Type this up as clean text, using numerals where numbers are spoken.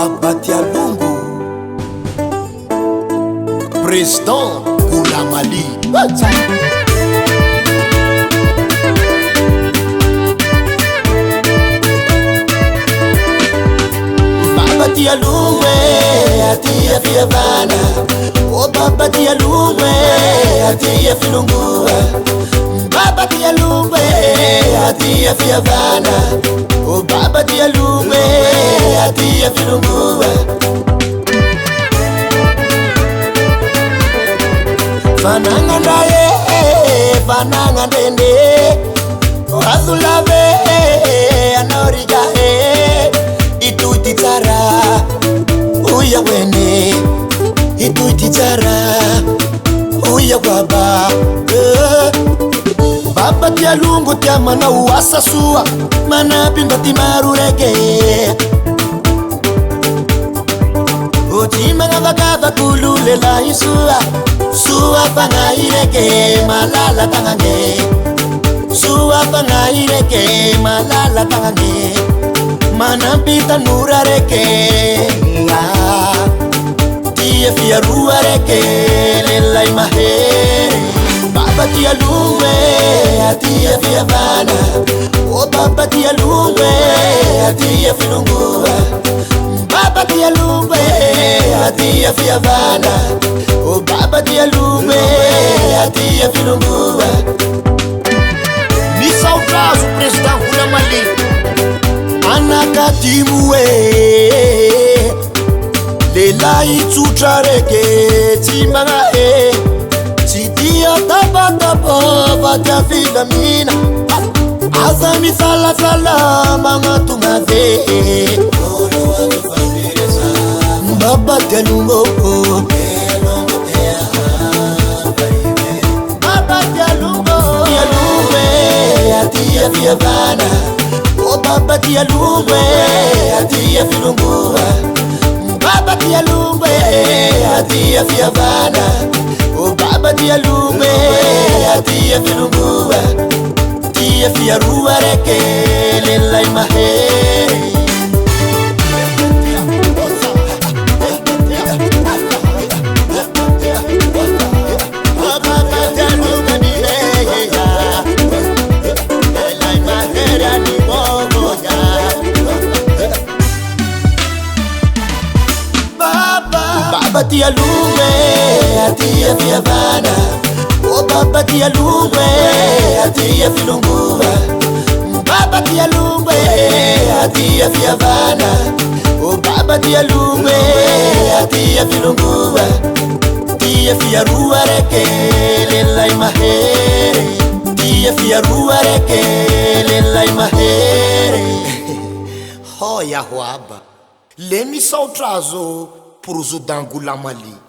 Baba Tialungu, Président Goulamali. Baba Tialungu, atia fiavana. Oh Baba Tialungu, atia filungua. Baba Tialungu, atia fiavana. Oh Baba Tialungu, atia filungua. Fananga ndaye, fananga ndende. Azulabe, anoriga ituti tara. Uya wene, ituti tara. Uya baba. Baba Tialungu tia mana uasa sua. Mana pinda timaru reke. Oti mana vagava kulule la isua. Sua panga ireke malala tangange. Sua panga ireke malala tangange. Mana pita nura reke. Tia fia rua reke lela imahere. Baba Tialungu, atia fiavana. Oh Baba Tialungu, atia filungua. Baba Tialungu, atia fiavana. Oh Baba Tialungu, atia filungua. Missa o caso, Président Goulamali. Anakatimu lela itsutra reke timanga Sidia taba vatia filamina. Azami sala sala mama tumave. Baba Tialungu, Baba Tialungu, Tialungu, atia fiavana. Oh Baba Tialungu, atia filungua. Baba Tialungu, atia fiavana. Oh Baba Tialungu, atia filungua. Tia fia rua reke lela imahere. Baba Tialungu, atia fiavana. Oh Baba Tialungu, atia filungua. Baba Tialungu, atia fiavana. Oh Baba Tialungu, atia filungua. Tia fia rua reke lela imahere. Tia fia rua reke lela imahere. Hoya huaba. Lemi sautrazo Président Goulamali.